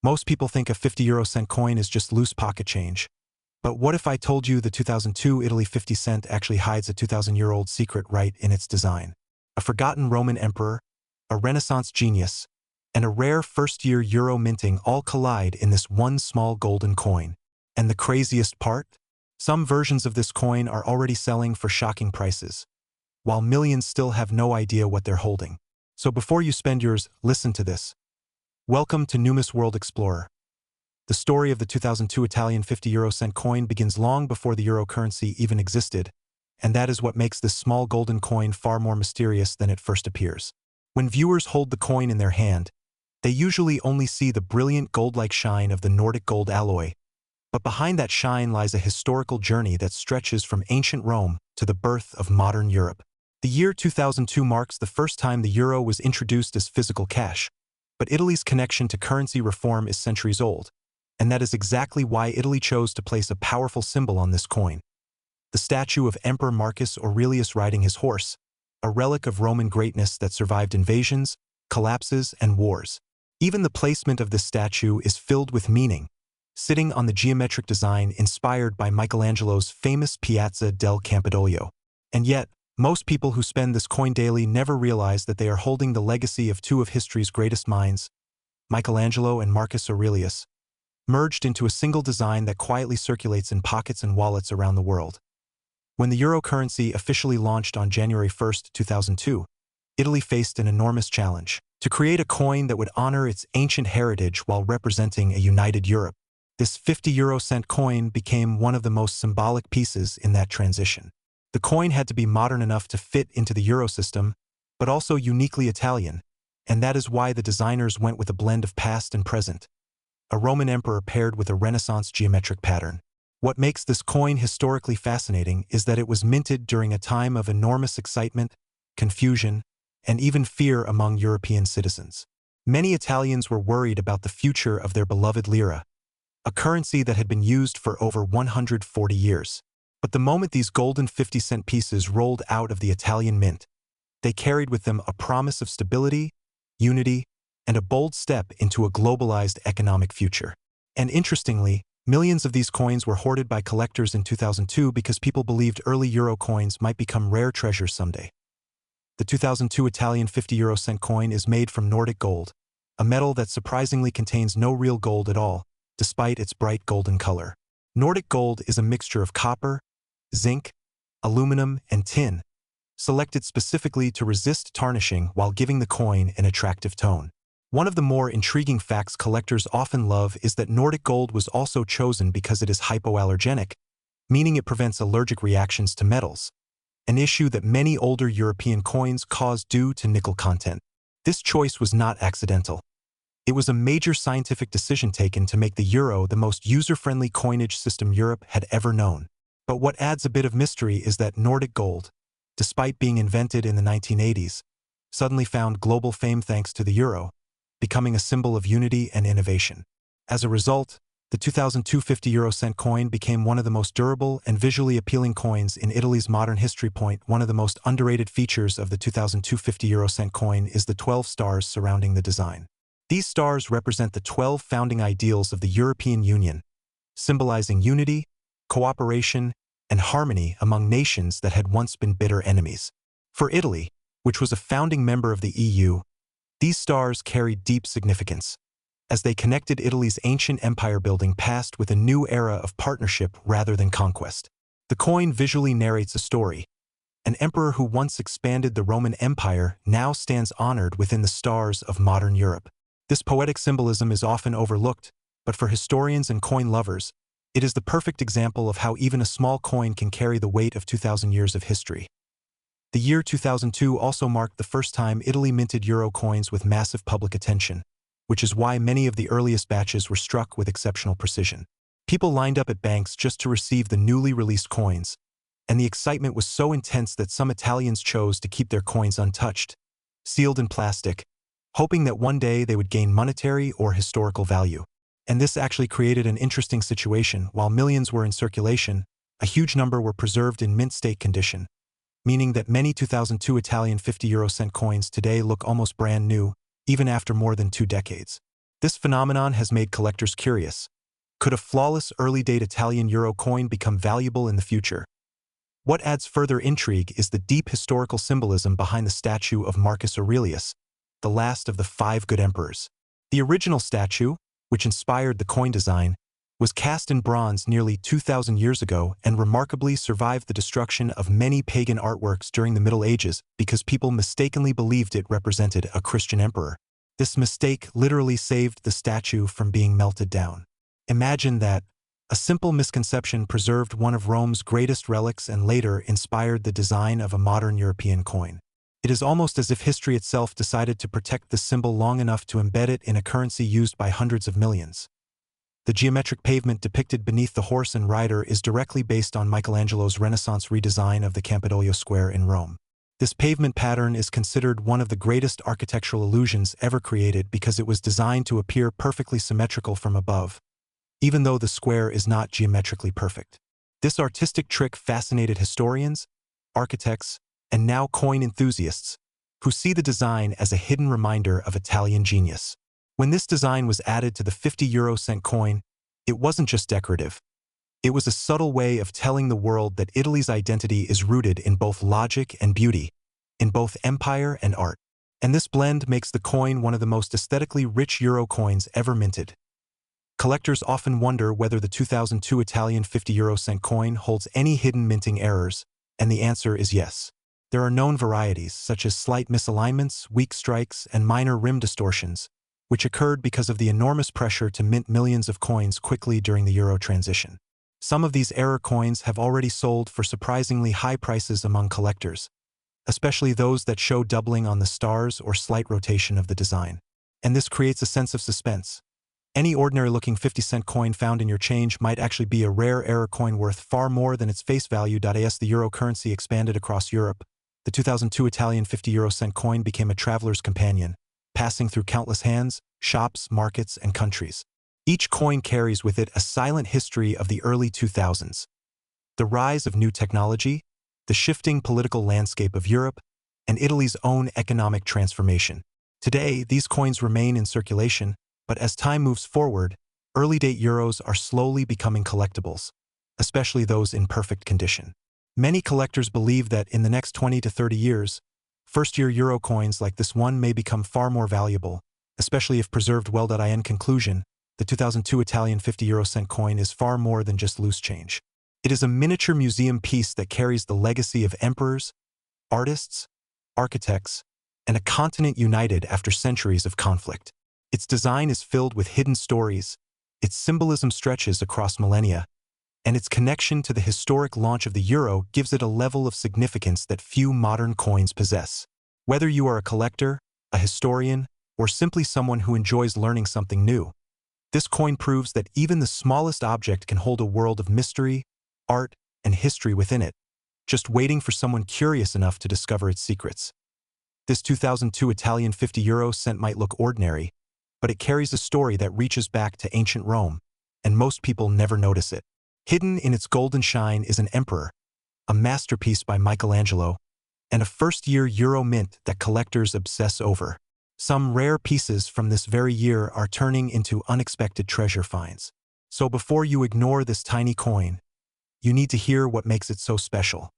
Most people think a 50 € coin is just loose pocket change. But what if I told you the 2002 Italy 50 cent actually hides a 2,000-year-old secret right in its design? A forgotten Roman emperor, a Renaissance genius, and a rare first-year euro minting all collide in this one small golden coin. And the craziest part? Some versions of this coin are already selling for shocking prices, while millions still have no idea what they're holding. So before you spend yours, listen to this. Welcome to Numis World Explorer. The story of the 2002 Italian 50 € coin begins long before the euro currency even existed, and that is what makes this small golden coin far more mysterious than it first appears. When viewers hold the coin in their hand, they usually only see the brilliant gold-like shine of the Nordic gold alloy, but behind that shine lies a historical journey that stretches from ancient Rome to the birth of modern Europe. The year 2002 marks the first time the euro was introduced as physical cash, but Italy's connection to currency reform is centuries old, and that is exactly why Italy chose to place a powerful symbol on this coin. The statue of Emperor Marcus Aurelius riding his horse, a relic of Roman greatness that survived invasions, collapses, and wars. Even the placement of this statue is filled with meaning, sitting on the geometric design inspired by Michelangelo's famous Piazza del Campidoglio. And yet, most people who spend this coin daily never realize that they are holding the legacy of two of history's greatest minds, Michelangelo and Marcus Aurelius, merged into a single design that quietly circulates in pockets and wallets around the world. When the euro currency officially launched on January 1, 2002, Italy faced an enormous challenge: to create a coin that would honor its ancient heritage while representing a united Europe. This 50 € coin became one of the most symbolic pieces in that transition. The coin had to be modern enough to fit into the euro system, but also uniquely Italian, and that is why the designers went with a blend of past and present, a Roman emperor paired with a Renaissance geometric pattern. What makes this coin historically fascinating is that it was minted during a time of enormous excitement, confusion, and even fear among European citizens. Many Italians were worried about the future of their beloved lira, a currency that had been used for over 140 years. But the moment these golden 50-cent pieces rolled out of the Italian mint, they carried with them a promise of stability, unity, and a bold step into a globalized economic future. And interestingly, millions of these coins were hoarded by collectors in 2002 because people believed early euro coins might become rare treasures someday. The 2002 Italian 50 € coin is made from Nordic gold, a metal that surprisingly contains no real gold at all, despite its bright golden color. Nordic gold is a mixture of copper, zinc, aluminum, and tin, selected specifically to resist tarnishing while giving the coin an attractive tone. One of the more intriguing facts collectors often love is that Nordic gold was also chosen because it is hypoallergenic, meaning it prevents allergic reactions to metals, an issue that many older European coins cause due to nickel content. This choice was not accidental. It was a major scientific decision taken to make the euro the most user-friendly coinage system Europe had ever known. But what adds a bit of mystery is that Nordic gold, despite being invented in the 1980s, suddenly found global fame thanks to the euro, becoming a symbol of unity and innovation. As a result, the 2002 50 € coin became one of the most durable and visually appealing coins in Italy's modern history. One of the most underrated features of the 2002 50 € coin is the 12 stars surrounding the design. These stars represent the 12 founding ideals of the European Union, symbolizing unity, cooperation, and harmony among nations that had once been bitter enemies. For Italy, which was a founding member of the EU, these stars carried deep significance, as they connected Italy's ancient empire-building past with a new era of partnership rather than conquest. The coin visually narrates a story. An emperor who once expanded the Roman Empire now stands honored within the stars of modern Europe. This poetic symbolism is often overlooked, but for historians and coin lovers, it is the perfect example of how even a small coin can carry the weight of 2,000 years of history. The year 2002 also marked the first time Italy minted euro coins with massive public attention, which is why many of the earliest batches were struck with exceptional precision. People lined up at banks just to receive the newly released coins, and the excitement was so intense that some Italians chose to keep their coins untouched, sealed in plastic, hoping that one day they would gain monetary or historical value. And this actually created an interesting situation. While millions were in circulation, a huge number were preserved in mint state condition, meaning that many 2002 Italian 50 € coins today look almost brand new, even after more than 2 decades. This phenomenon has made collectors curious. Could a flawless early-date Italian euro coin become valuable in the future? What adds further intrigue is the deep historical symbolism behind the statue of Marcus Aurelius, the last of the 5 good emperors. The original statue, which inspired the coin design, was cast in bronze nearly 2,000 years ago and remarkably survived the destruction of many pagan artworks during the Middle Ages because people mistakenly believed it represented a Christian emperor. This mistake literally saved the statue from being melted down. Imagine that. A simple misconception preserved one of Rome's greatest relics and later inspired the design of a modern European coin. It is almost as if history itself decided to protect the symbol long enough to embed it in a currency used by hundreds of millions. The geometric pavement depicted beneath the horse and rider is directly based on Michelangelo's Renaissance redesign of the Campidoglio Square in Rome. This pavement pattern is considered one of the greatest architectural illusions ever created because it was designed to appear perfectly symmetrical from above, even though the square is not geometrically perfect. This artistic trick fascinated historians, architects, and now coin enthusiasts, who see the design as a hidden reminder of Italian genius. When this design was added to the 50-euro-cent coin, it wasn't just decorative. It was a subtle way of telling the world that Italy's identity is rooted in both logic and beauty, in both empire and art. And this blend makes the coin one of the most aesthetically rich euro coins ever minted. Collectors often wonder whether the 2002 Italian 50-euro-cent coin holds any hidden minting errors, and the answer is yes. There are known varieties, such as slight misalignments, weak strikes, and minor rim distortions, which occurred because of the enormous pressure to mint millions of coins quickly during the euro transition. Some of these error coins have already sold for surprisingly high prices among collectors, especially those that show doubling on the stars or slight rotation of the design. And this creates a sense of suspense. Any ordinary-looking 50-cent coin found in your change might actually be a rare error coin worth far more than its face value. As the euro currency expanded across Europe, the 2002 Italian 50-euro-cent coin became a traveler's companion, passing through countless hands, shops, markets, and countries. Each coin carries with it a silent history of the early 2000s. The rise of new technology, the shifting political landscape of Europe, and Italy's own economic transformation. Today, these coins remain in circulation, but as time moves forward, early-date euros are slowly becoming collectibles, especially those in perfect condition. Many collectors believe that in the next 20 to 30 years, first-year euro coins like this one may become far more valuable, especially if preserved well. In conclusion, the 2002 Italian 50-euro-cent coin is far more than just loose change. It is a miniature museum piece that carries the legacy of emperors, artists, architects, and a continent united after centuries of conflict. Its design is filled with hidden stories, its symbolism stretches across millennia, and its connection to the historic launch of the euro gives it a level of significance that few modern coins possess. Whether you are a collector, a historian, or simply someone who enjoys learning something new, this coin proves that even the smallest object can hold a world of mystery, art, and history within it, just waiting for someone curious enough to discover its secrets. This 2002 Italian 50-euro-cent might look ordinary, but it carries a story that reaches back to ancient Rome, and most people never notice it. Hidden in its golden shine is an emperor, a masterpiece by Michelangelo, and a first-year euro mint that collectors obsess over. Some rare pieces from this very year are turning into unexpected treasure finds. So before you ignore this tiny coin, you need to hear what makes it so special.